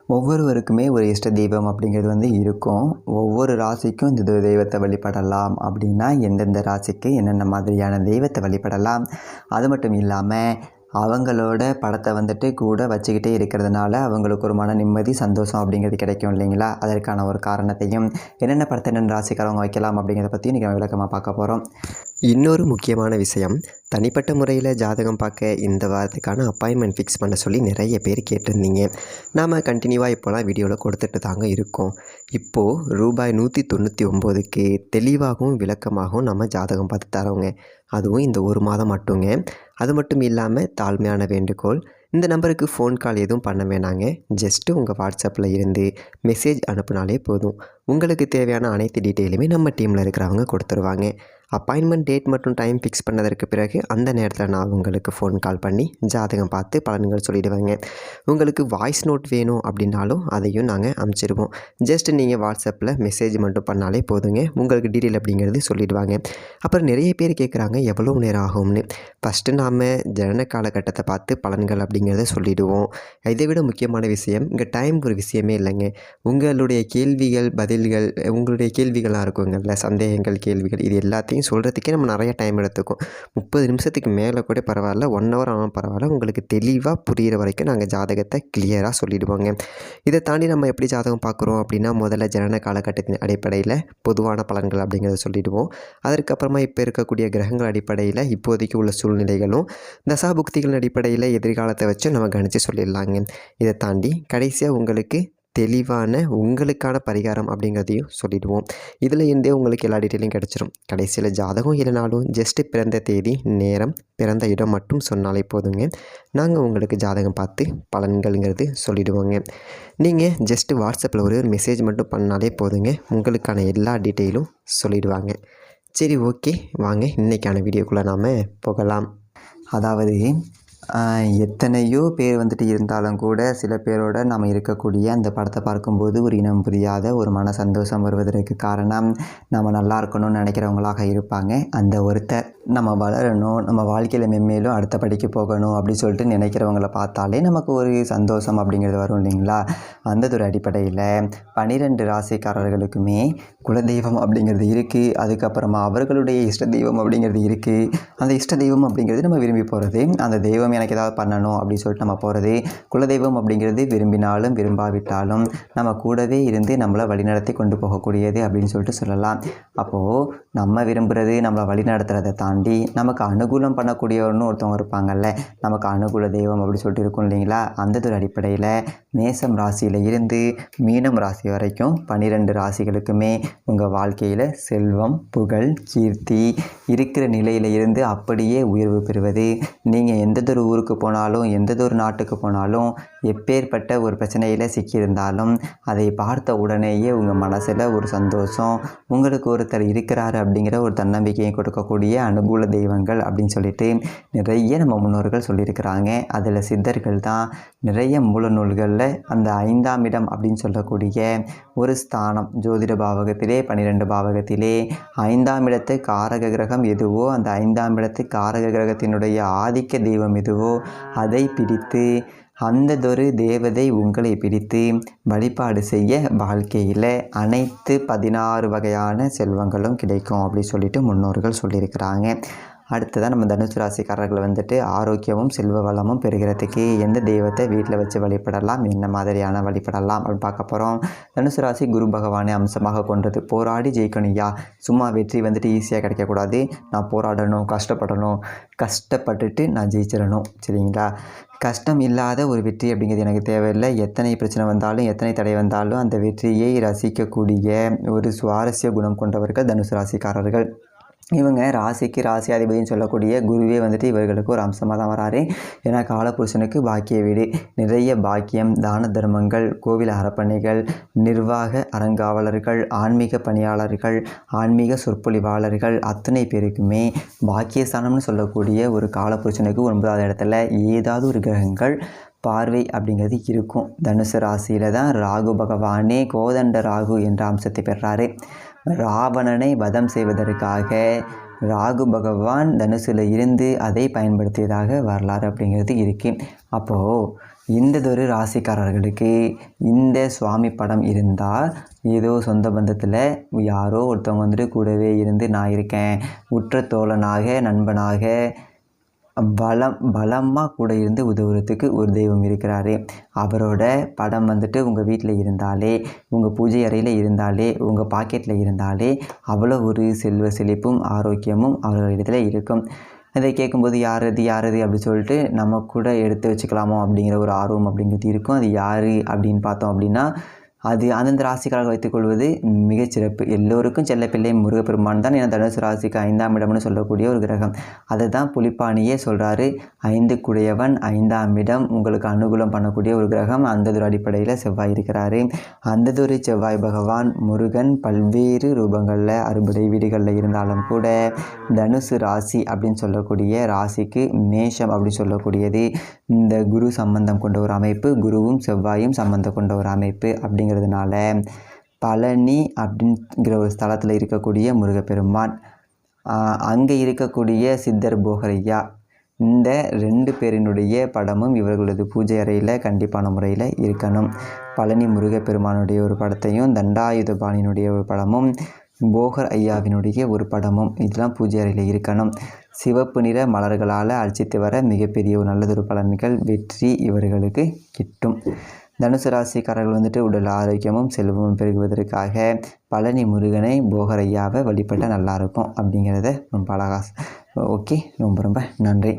ஒவ்வொருவருக்குமே ஒரு இஷ்ட தெய்வம் அப்படிங்கிறது இருக்கும். ஒவ்வொரு ராசிக்கும் இந்த தெய்வத்தை வழிபடலாம் அப்படின்னா, எந்தெந்த ராசிக்கு என்னென்ன மாதிரியான தெய்வத்தை வழிபடலாம். அது மட்டும் இல்லாமல் அவங்களோட படத்தை கூட வச்சுக்கிட்டே இருக்கிறதுனால அவங்களுக்கு ஒரு மன நிம்மதி, சந்தோஷம் அப்படிங்கிறது கிடைக்கும் இல்லைங்களா? அதற்கான ஒரு காரணத்தையும், என்னென்ன படத்தை என்னென்ன ராசிக்காரவங்க வைக்கலாம் அப்படிங்கிறத பற்றி இன்றைக்கி விளக்கமாக பார்க்க போகிறோம். இன்னொரு முக்கியமான விஷயம், தனிப்பட்ட முறையில் ஜாதகம் பார்க்க இந்த வாரத்துக்கான அப்பாயின்மெண்ட் ஃபிக்ஸ் பண்ண சொல்லி நிறைய பேர் கேட்டிருந்தீங்க. நாம் கண்டினியூவாக இப்போலாம் வீடியோவில் கொடுத்துட்டு தாங்க இருக்கோம். இப்போது ரூபாய் 199க்கு தெளிவாகவும் விளக்கமாகவும் நம்ம ஜாதகம் பார்த்து தரோங்க. அதுவும் இந்த ஒரு மாதம் மட்டுங்க. அது மட்டும் இல்லாமல் தாழ்மையான வேண்டுகோள், இந்த நம்பருக்கு ஃபோன் கால் எதுவும் பண்ண வேணாங்க. ஜஸ்ட்டு உங்கள் வாட்ஸ்அப்பில் இருந்து மெசேஜ் அனுப்புனாலே போதும். உங்களுக்கு தேவையான அனைத்து டீட்டெயிலுமே நம்ம டீமில் இருக்கிறவங்க கொடுத்துருவாங்க. அப்பாயின்மெண்ட் டேட் மற்றும் டைம் ஃபிக்ஸ் பண்ணதற்கு பிறகு அந்த நேரத்தில் நான் உங்களுக்கு ஃபோன் கால் பண்ணி ஜாதகம் பார்த்து பலன்கள் சொல்லிவிடுவேங்க. உங்களுக்கு வாய்ஸ் நோட் வேணும் அப்படின்னாலும் அதையும் நாங்கள் அனுப்பிச்சிடுவோம். ஜஸ்ட் நீங்கள் வாட்ஸ்அப்பில் மெசேஜ் மட்டும் பண்ணாலே போதுங்க. உங்களுக்கு டீட்டெயில் அப்படிங்கிறது சொல்லிவிடுவாங்க. அப்புறம் நிறைய பேர் கேட்குறாங்க எவ்வளோ நேரம் ஆகும்னு. ஃபஸ்ட்டு நாம் ஜனன காலகட்டத்தை பார்த்து பலன்கள் அப்படிங்கிறத சொல்லிவிடுவோம். இதை விட முக்கியமான விஷயம், இங்கே டைம் ஒரு விஷயமே இல்லைங்க. உங்களுடைய கேள்விகள், பதில்கள், உங்களுடைய கேள்விகளாக இருக்குங்கள்ல, சந்தேகங்கள், கேள்விகள், இது எல்லாத்தையும் சொல்கிறதுக்கே நம்ம நிறைய டைம் எடுத்துக்கும். 30 நிமிஷத்துக்கு மேலே கூட பரவாயில்ல, 1 ஹவர் ஆனாலும் பரவாயில்ல. உங்களுக்கு தெளிவாக புரிகிற வரைக்கும் நாங்கள் ஜாதகத்தை கிளியராக சொல்லிவிடுவோங்க. இதை தாண்டி நம்ம எப்படி ஜாதகம் பார்க்குறோம் அப்படின்னா, முதல்ல ஜனன காலகட்டத்தின் அடிப்படையில் பொதுவான பலன்கள் அப்படிங்கிறத சொல்லிவிடுவோம். அதற்கப்புறமா இப்போ இருக்கக்கூடிய கிரகங்கள் அடிப்படையில் இப்போதைக்கு உள்ள சூழ்நிலைகளும், தசாபுக்திகளின் அடிப்படையில் எதிர்காலத்தை வச்சு நம்ம கணித்து சொல்லிடலாங்க. இதை தாண்டி கடைசியாக உங்களுக்கு தெளிவான உங்களுக்கான பரிகாரம் அப்படிங்கிறதையும் சொல்லிவிடுவோம். இதில் இருந்தே உங்களுக்கு எல்லா டீட்டெயிலும் கிடச்சிரும். கடைசியில் ஜாதகம் இல்லைனாலும் ஜஸ்ட்டு பிறந்த தேதி, நேரம், பிறந்த இடம் மட்டும் சொன்னாலே போதுங்க. நாங்கள் உங்களுக்கு ஜாதகம் பார்த்து பலன்கள்ங்கிறது சொல்லிவிடுவோங்க. நீங்கள் ஜஸ்ட்டு வாட்ஸ்அப்பில் ஒரு மெசேஜ் மட்டும் பண்ணாலே போதுங்க. உங்களுக்கான எல்லா டீட்டெயிலும் சொல்லிவிடுவாங்க. சரி, ஓகே, வாங்க இன்றைக்கான வீடியோக்குள்ளே நாம் போகலாம். அதாவது எத்தனையோ பேர் இருந்தாலும் கூட சில பேரோட நம்ம இருக்கக்கூடிய அந்த படத்தை பார்க்கும்போது ஒரு இனம் புரியாத ஒரு மன சந்தோஷம் வருவதற்கு காரணம், நம்ம நல்லா இருக்கணும்னு நினைக்கிறவங்களாக இருப்பாங்க. அந்த ஒருத்தர் நம்ம வளரணும், நம்ம வாழ்க்கையில் மென்மேலும் அடுத்த படிக்கு போகணும் அப்படின்னு சொல்லிட்டு நினைக்கிறவங்கள பார்த்தாலே நமக்கு ஒரு சந்தோஷம் அப்படிங்கிறது வரும் இல்லைங்களா? அந்த ஒரு அடிப்படையில் 12 ராசிக்காரர்களுக்குமே குலதெய்வம் அப்படிங்கிறது இருக்குது. அதுக்கப்புறமா அவர்களுடைய இஷ்ட தெய்வம் அப்படிங்கிறது இருக்குது. அந்த இஷ்ட தெய்வம் அப்படிங்கிறது நம்ம விரும்பி போகிறது, அந்த தெய்வம் எனக்கு ஏதாவது பண்ணணும் அப்படின்னு சொல்லிட்டு நம்ம போகிறது. குலதெய்வம் அப்படிங்கிறது விரும்பினாலும் விரும்பாவிட்டாலும் நம்ம கூடவே இருந்து நம்மளை வழிநடத்தி கொண்டு போகக்கூடியது அப்படின்னு சொல்லிட்டு சொல்லலாம். அப்போது நம்ம விரும்புகிறது, நம்மளை வழிநடத்துறதை தாண்டி நமக்கு அனுகூலம் பண்ணக்கூடியவர்னு ஒருத்தவங்க இருப்பாங்கல்ல, நமக்கு அனுகூல தெய்வம் அப்படின்னு சொல்லிட்டு இருக்கும் இல்லைங்களா? அந்த ஒரு அடிப்படையில் மேசம் ராசியில் இருந்து மீனம் ராசி வரைக்கும் 12 ராசிகளுக்குமே உங்கள் வாழ்க்கையில் செல்வம், புகழ், கீர்த்தி இருக்கிற நிலையில் இருந்து அப்படியே உயர்வு பெறுவது. நீங்கள் எந்ததொரு ஊருக்கு போனாலும், எந்ததொரு நாட்டுக்கு போனாலும், எப்பேற்பட்ட ஒரு பிரச்சனையில் சிக்கியிருந்தாலும் அதை பார்த்த உடனேயே உங்கள் மனசில் ஒரு சந்தோஷம், உங்களுக்கு ஒருத்தர் இருக்கிறாரு அப்படிங்கிற ஒரு தன்னம்பிக்கையை கொடுக்கக்கூடிய அனுகூல தெய்வங்கள் அப்படின்னு சொல்லிட்டு நிறைய நம்ம முன்னோர்கள் சொல்லியிருக்கிறாங்க. அதில் சித்தர்கள் தான் நிறைய மூல நூல்களில் அந்த 5ஆம் இடம் அப்படின்னு சொல்லக்கூடிய ஒரு ஸ்தானம், ஜோதிட பாவகத்திலே 12 பாவகத்திலே 5ஆம் இடத்து காரக கிரகம் எதுவோ, அந்த 5ஆம் இடத்து காரக கிரகத்தினுடைய ஆதிக்க தெய்வம் எதுவோ அதை பிடித்து, அந்ததொரு தேவதை உங்களை பிடித்து வழிபாடு செய்ய வாழ்க்கையில் அனைத்து 16 வகையான செல்வங்களும் கிடைக்கும் அப்படி சொல்லிட்டு முன்னோர்கள் சொல்லியிருக்கிறாங்க. அடுத்ததான் நம்ம தனுசு ராசிக்காரர்கள் ஆரோக்கியமும் செல்வ வளமும் பெறுகிறதுக்கு எந்த தெய்வத்தை வீட்டில் வச்சு வழிபடலாம், என்ன மாதிரியான வழிபடலாம் அப்படின்னு பார்க்க போகிறோம். தனுசு ராசி குரு பகவானை அம்சமாக கொண்டது. போராடி ஜெயிக்கணும்யா, சும்மா வெற்றி ஈஸியாக கிடைக்கக்கூடாது. நான் போராடணும், கஷ்டப்படணும், கஷ்டப்பட்டுட்டு நான் ஜெயிச்சிடணும். சரிங்களா? கஷ்டம் இல்லாத ஒரு வெற்றி அப்படிங்கிறது எனக்கு தேவையில்லை. எத்தனை பிரச்சனை வந்தாலும், எத்தனை தடை வந்தாலும் அந்த வெற்றியை ரசிக்கக்கூடிய ஒரு சுவாரஸ்ய குணம் கொண்டவர்கள் தனுசு ராசிக்காரர்கள். இவங்க ராசிக்கு ராசியாதிபதினு சொல்லக்கூடிய குருவே இவர்களுக்கு ஒரு அம்சமாக தான் வராரு. ஏன்னா காலபுருஷனுக்கு பாக்கிய வீடு, நிறைய பாக்கியம், தான தர்மங்கள், கோவில் அரப்பணிகள், நிர்வாக அறங்காவலர்கள், ஆன்மீக பணியாளர்கள், ஆன்மீக சொற்பொழிவாளர்கள் அத்தனை பேருக்குமே பாக்கியஸ்தானம்னு சொல்லக்கூடிய ஒரு காலபுருஷனுக்கு 9வது இடத்துல ஏதாவது ஒரு கிரகங்கள் பார்வை அப்படிங்கிறது இருக்கும். தனுசு ராசியில் தான் ராகு பகவானே கோதண்ட ராகு என்ற அம்சத்தை பெறாரு. ராவணனை வதம் செய்வதற்காக ராகு பகவான் தனுசில் இருந்து அதை பயன்படுத்தியதாக வரலாறு அப்படிங்கிறது இருக்குது. அப்போது இந்ததொரு ராசிக்காரர்களுக்கு இந்த சுவாமி படம் இருந்தால் ஏதோ சொந்த பந்தத்தில் யாரோ ஒருத்தவங்க வந்துட்டு கூடவே இருந்து நான் இருக்கேன், உற்ற தோழனாக நண்பனாக பலமாக கூட இருந்து உதவுறதுக்கு ஒரு தெய்வம் இருக்கிறாரு. அவரோட படம் வந்துட்டு உங்கள் வீட்டில் இருந்தாலே, உங்கள் பூஜை அறையில் இருந்தாலே, உங்கள் பாக்கெட்டில் இருந்தாலே அவ்வளோ ஒரு செல்வ செழிப்பும் ஆரோக்கியமும் அவர்களிடத்தில் இருக்கும். இதை கேட்கும்போது யார் அது அப்படி சொல்லிட்டு நம்ம கூட எடுத்து வச்சுக்கலாமோ அப்படிங்கிற ஒரு ஆர்வம் அப்படிங்கிறது இருக்கும். அது யார் அப்படின்னு பார்த்தோம் அப்படின்னா, அது அந்தந்த ராசிக்காரர்கள் வைத்துக்கொள்வது மிகச்சிறப்பு. எல்லோருக்கும் செல்லப்பிள்ளை முருகப்பெருமான் தான். ஏன்னா தனுசு ராசிக்கு 5ஆம் இடம்னு சொல்லக்கூடிய ஒரு கிரகம். அதை தான் புலிப்பாணியே சொல்கிறாரு. 5 குடையவன் 5ஆம் இடம் உங்களுக்கு அனுகூலம் பண்ணக்கூடிய ஒரு கிரகம். அந்ததொரு அடிப்படையில் செவ்வாய் இருக்கிறாரு. அந்ததொரு செவ்வாய் பகவான் முருகன் பல்வேறு ரூபங்களில் அறுபடை வீடுகளில் இருந்தாலும் கூட தனுசு ராசி அப்படின்னு சொல்லக்கூடிய ராசிக்கு மேஷம் அப்படின்னு சொல்லக்கூடியது இந்த குரு சம்பந்தம் கொண்ட ஒரு அமைப்பு, குருவும் செவ்வாயும் சம்பந்தம் கொண்ட ஒரு அமைப்பு அப்படிங்கிறதுனால பழனி அப்படிங்கிற ஒரு ஸ்தலத்தில் இருக்கக்கூடிய முருகப்பெருமான், அங்கே இருக்கக்கூடிய சித்தர் போகரையா, இந்த 2 பேரினுடைய படமும் இவர்களது பூஜை அறையில் கண்டிப்பான முறையில் இருக்கணும். பழனி முருகப்பெருமானுடைய ஒரு படத்தையும், தண்டாயுதபாணியினுடைய ஒரு படமும், போகர் ஐயாவினுடைய ஒரு படமும் இதெல்லாம் பூஜை அறையில் இருக்கணும். சிவப்பு நிற மலர்களால் அர்ச்சித்து வர மிகப்பெரிய ஒரு நல்லதொரு பலன்கள் வெற்றி இவர்களுக்கு கிட்டும். தனுசு ராசிக்காரர்கள் வந்துட்டு உடல் ஆரோக்கியமும் செல்வமும் பெருகுவதற்காக பழனி முருகனை போகர் ஐயாவை வழிபட்டால் நல்லாயிருக்கும் அப்படிங்கிறத ரொம்ப அழகா. ஓகே, ரொம்ப நன்றி.